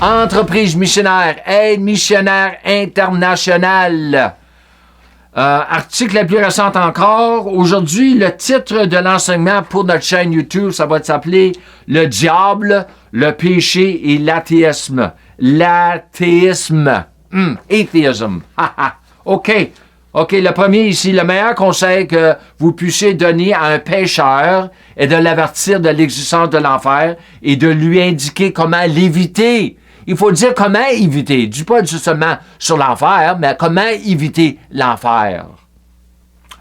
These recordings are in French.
Entreprise missionnaire, aide missionnaire internationale. Article la plus récente encore. Aujourd'hui, le titre de l'enseignement pour notre chaîne YouTube, ça va s'appeler « Le diable, le péché et l'athéisme ». L'athéisme. Atheism. OK. OK, le premier ici, le meilleur conseil que vous puissiez donner à un pécheur est de l'avertir de l'existence de l'enfer et de lui indiquer comment l'éviter. Il faut dire comment éviter. Dis pas seulement sur l'enfer, mais comment éviter l'enfer.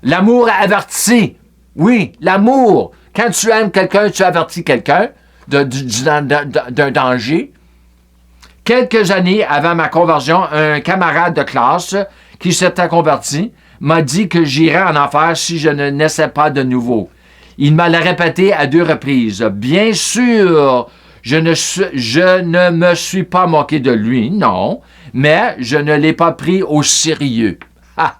L'amour avertit. Oui, l'amour. Quand tu aimes quelqu'un, tu avertis quelqu'un d'un danger. Quelques années avant ma conversion, un camarade de classe qui s'était converti m'a dit que j'irais en enfer si je ne naissais pas de nouveau. Il me l'a répété à 2 reprises. Bien sûr, je ne me suis pas moqué de lui, non, mais je ne l'ai pas pris au sérieux. Ah.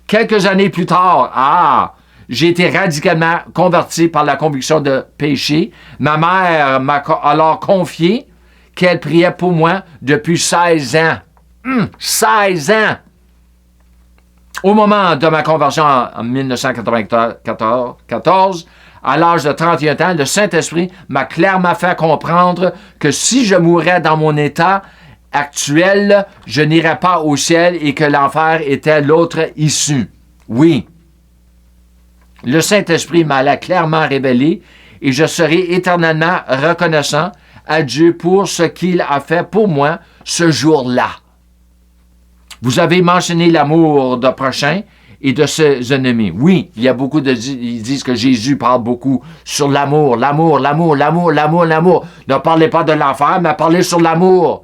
Quelques années plus tard, j'ai été radicalement converti par la conviction de péché. Ma mère m'a alors confié qu'elle priait pour moi depuis 16 ans. 16 ans! Au moment de ma conversion en 1994, à l'âge de 31 ans, le Saint-Esprit m'a clairement fait comprendre que si je mourais dans mon état actuel, je n'irais pas au ciel et que l'enfer était l'autre issue. Oui. Le Saint-Esprit m'a clairement révélé et je serai éternellement reconnaissant à Dieu pour ce qu'il a fait pour moi ce jour-là. Vous avez mentionné l'amour de prochain et de ses ennemis. Oui, il y a beaucoup ils disent que Jésus parle beaucoup sur l'amour. Ne parlez pas de l'enfer, mais parlez sur l'amour.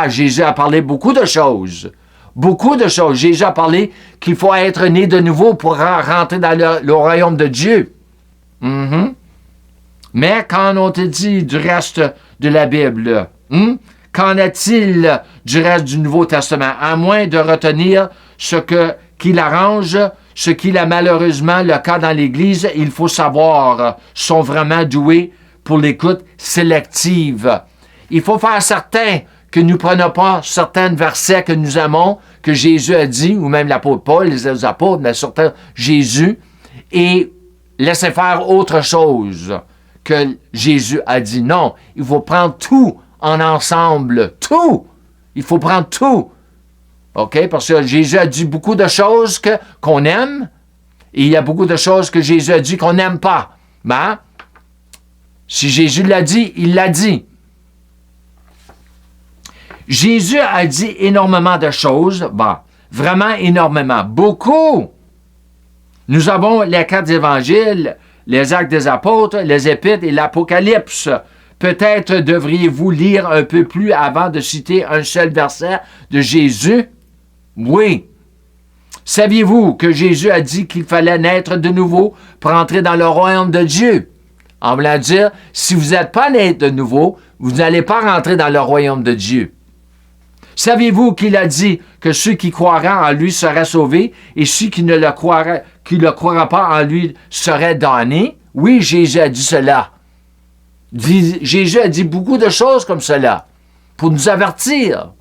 Jésus a parlé beaucoup de choses. Beaucoup de choses. Jésus a parlé qu'il faut être né de nouveau pour rentrer dans le royaume de Dieu. Mais quand on te dit du reste de la Bible, qu'en est-il du reste du Nouveau Testament? À moins de retenir qu'il arrange, ce qu'il a malheureusement le cas dans l'Église, il faut savoir, sont vraiment doués pour l'écoute sélective. Il faut faire certain que nous ne prenons pas certains versets que nous aimons, que Jésus a dit, ou même l'apôtre Paul, les apôtres, mais surtout Jésus, et laisser faire autre chose que Jésus a dit. Non, il faut prendre tout en ensemble. Tout! Il faut prendre tout. OK? Parce que Jésus a dit beaucoup de choses qu'on aime, et il y a beaucoup de choses que Jésus a dit qu'on n'aime pas. Mais, si Jésus l'a dit, il l'a dit. Jésus a dit énormément de choses. Vraiment énormément. Beaucoup. Nous avons les 4 évangiles, les actes des apôtres, les épîtres et l'Apocalypse. Peut-être devriez-vous lire un peu plus avant de citer un seul verset de Jésus? Oui. Saviez-vous que Jésus a dit qu'il fallait naître de nouveau pour entrer dans le royaume de Dieu? En voulant dire, si vous n'êtes pas né de nouveau, vous n'allez pas rentrer dans le royaume de Dieu. Saviez-vous qu'il a dit que ceux qui croiront en lui seraient sauvés et ceux qui ne le croiraient pas en lui seraient damnés? Oui, Jésus a dit cela. Jésus a dit beaucoup de choses comme cela pour nous avertir.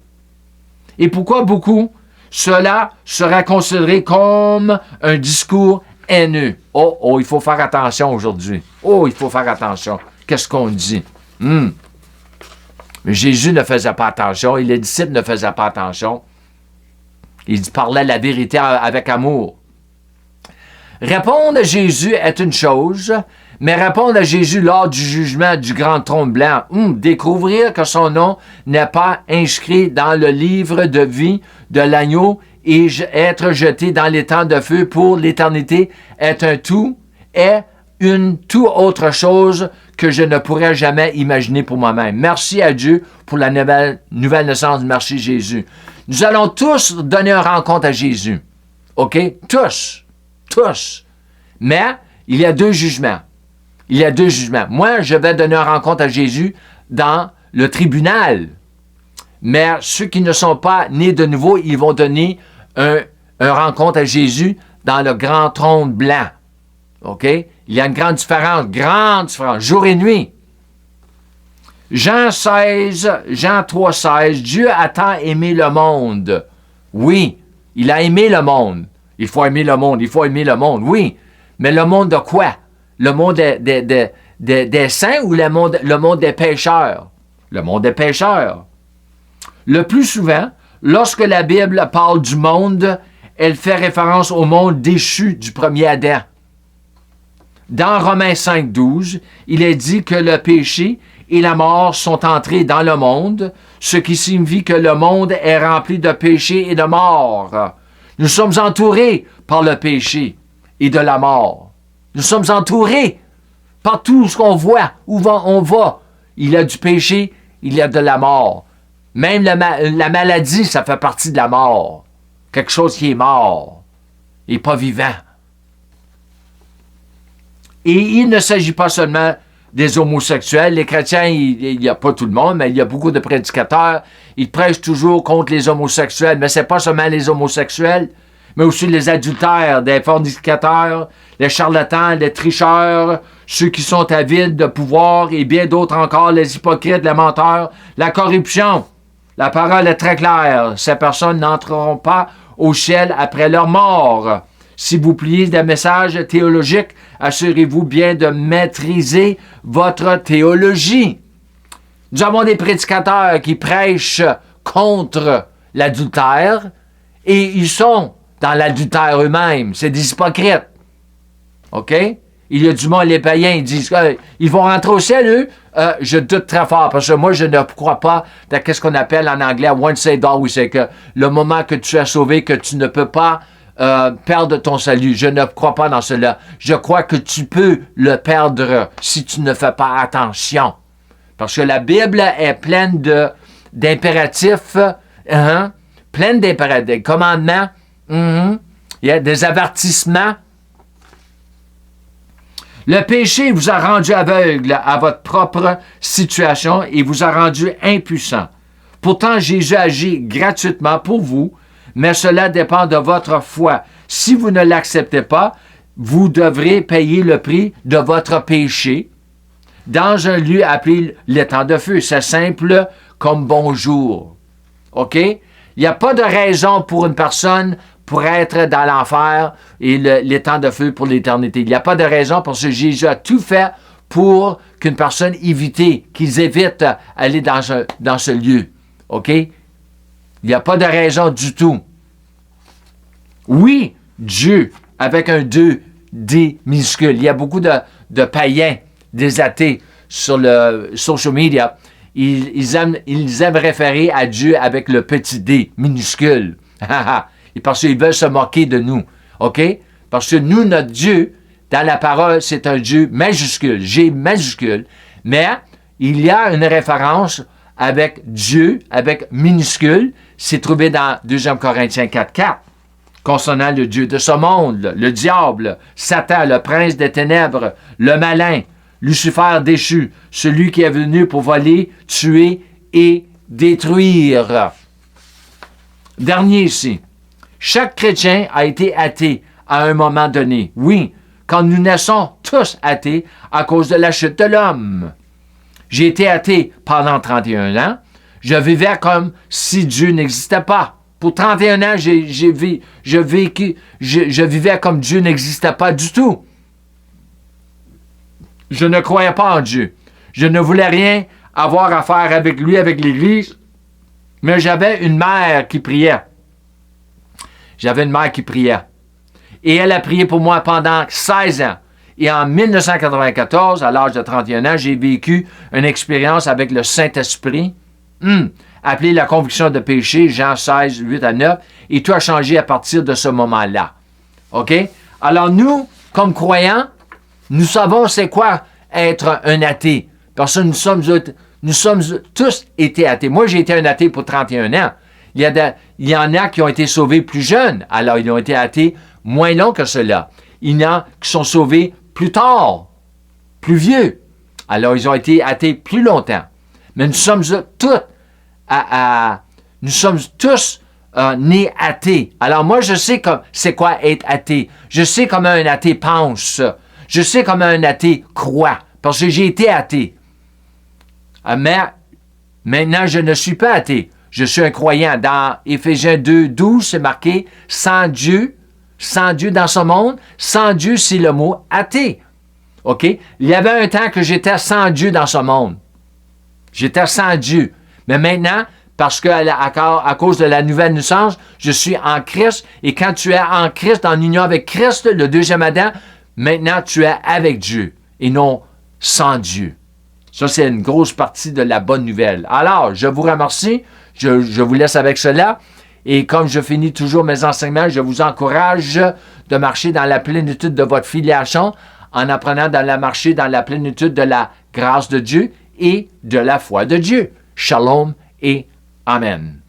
Et pourquoi beaucoup? Cela sera considéré comme un discours haineux. Il faut faire attention aujourd'hui. Il faut faire attention. Qu'est-ce qu'on dit? Mais Jésus ne faisait pas attention et les disciples ne faisaient pas attention. Il parlait la vérité avec amour. Répondre à Jésus est une chose, mais répondre à Jésus lors du jugement du grand trône blanc, découvrir que son nom n'est pas inscrit dans le livre de vie de l'agneau et être jeté dans les temps de feu pour l'éternité est une tout autre chose que je ne pourrais jamais imaginer pour moi-même. Merci à Dieu pour la nouvelle naissance. Merci Jésus. Nous allons tous donner une rencontre à Jésus. OK? Tous. Mais il y a 2 jugements. Moi, je vais donner une rencontre à Jésus dans le tribunal. Mais ceux qui ne sont pas nés de nouveau, ils vont donner une rencontre à Jésus dans le grand trône blanc. OK? Il y a une grande différence, jour et nuit. Jean 3, 16, Dieu a tant aimé le monde. Oui, il a aimé le monde. Il faut aimer le monde, oui. Mais le monde de quoi? Le monde des saints ou le monde des pécheurs? Le monde des pécheurs. Le plus souvent, lorsque la Bible parle du monde, elle fait référence au monde déchu du premier Adam. Dans Romains 5, 12, il est dit que le péché et la mort sont entrés dans le monde, ce qui signifie que le monde est rempli de péché et de mort. Nous sommes entourés par le péché et de la mort. Nous sommes entourés par tout ce qu'on voit, où on va. Il y a du péché, il y a de la mort. Même la maladie, ça fait partie de la mort. Quelque chose qui est mort et pas vivant. Et il ne s'agit pas seulement des homosexuels. Les chrétiens, il n'y a pas tout le monde, mais il y a beaucoup de prédicateurs. Ils prêchent toujours contre les homosexuels, mais ce n'est pas seulement les homosexuels, mais aussi les adultères, des fornicateurs, les charlatans, les tricheurs, ceux qui sont avides de pouvoir et bien d'autres encore, les hypocrites, les menteurs, la corruption. La parole est très claire. Ces personnes n'entreront pas au ciel après leur mort. Si vous pliez des messages théologiques, assurez-vous bien de maîtriser votre théologie. Nous avons des prédicateurs qui prêchent contre l'adultère et ils sont dans l'adultère eux-mêmes. C'est des hypocrites. OK? Il y a du monde, les païens, ils disent ils vont rentrer au ciel, eux. Je doute très fort parce que moi, je ne crois pas dans ce qu'on appelle en anglais once saved, always saved, que le moment que tu es sauvé, que tu ne peux pas perdre ton salut. Je ne crois pas dans cela. Je crois que tu peux le perdre si tu ne fais pas attention. Parce que la Bible est pleine d'impératifs, pleine d'impératifs, des commandements, il y a des avertissements. Le péché vous a rendu aveugle à votre propre situation et vous a rendu impuissant. Pourtant, Jésus agit gratuitement pour vous, mais cela dépend de votre foi. Si vous ne l'acceptez pas, vous devrez payer le prix de votre péché dans un lieu appelé l'étang de feu. C'est simple comme bonjour. OK? Il n'y a pas de raison pour une personne pour être dans l'enfer et l'étang de feu pour l'éternité. Il n'y a pas de raison parce que Jésus a tout fait pour qu'une personne qu'ils évitent aller dans ce lieu. OK? Il n'y a pas de raison du tout. Oui, Dieu, avec un 2D minuscule. Il y a beaucoup de païens, des athées sur le social media. Ils aiment référer à Dieu avec le petit d minuscule. Parce qu'ils veulent se moquer de nous. OK? Parce que nous, notre Dieu, dans la parole, c'est un Dieu majuscule, G majuscule. Mais il y a une référence avec Dieu, avec minuscule. C'est trouvé dans 2 Corinthiens 4:4. Concernant le Dieu de ce monde, le diable, Satan, le prince des ténèbres, le malin, Lucifer déchu, celui qui est venu pour voler, tuer et détruire. Dernier ici. Chaque chrétien a été athée à un moment donné. Oui, quand nous naissons tous athées à cause de la chute de l'homme. J'ai été athée pendant 31 ans. Je vivais comme si Dieu n'existait pas. Pour 31 ans, je vivais comme Dieu n'existait pas du tout. Je ne croyais pas en Dieu. Je ne voulais rien avoir à faire avec lui, avec l'Église. Mais j'avais une mère qui priait. Et elle a prié pour moi pendant 16 ans. Et en 1994, à l'âge de 31 ans, j'ai vécu une expérience avec le Saint-Esprit. Appelé la conviction de péché, Jean 16, 8 à 9, et tout a changé à partir de ce moment-là. OK? Alors nous, comme croyants, nous savons c'est quoi être un athée. Parce que nous sommes tous été athées. Moi, j'ai été un athée pour 31 ans. Il y en a qui ont été sauvés plus jeunes, alors ils ont été athées moins longs que cela. Il y en a qui sont sauvés plus tard, plus vieux, alors ils ont été athées plus longtemps. Mais nous sommes tous nés athées. Alors moi, je sais c'est quoi être athée. Je sais comment un athée pense. Je sais comment un athée croit. Parce que j'ai été athée. Mais maintenant, je ne suis pas athée. Je suis un croyant. Dans Éphésiens 2, 12, c'est marqué « sans Dieu dans ce monde, sans Dieu, c'est le mot athée. » OK? Il y avait un temps que j'étais sans Dieu dans ce monde. J'étais sans Dieu. Mais maintenant, parce que à cause de la nouvelle naissance, je suis en Christ. Et quand tu es en Christ, en union avec Christ, le deuxième Adam, maintenant tu es avec Dieu et non sans Dieu. Ça, c'est une grosse partie de la bonne nouvelle. Alors, je vous remercie. Je vous laisse avec cela. Et comme je finis toujours mes enseignements, je vous encourage de marcher dans la plénitude de votre filiation en apprenant à marcher dans la plénitude de la grâce de Dieu et de la foi de Dieu. Shalom et Amen.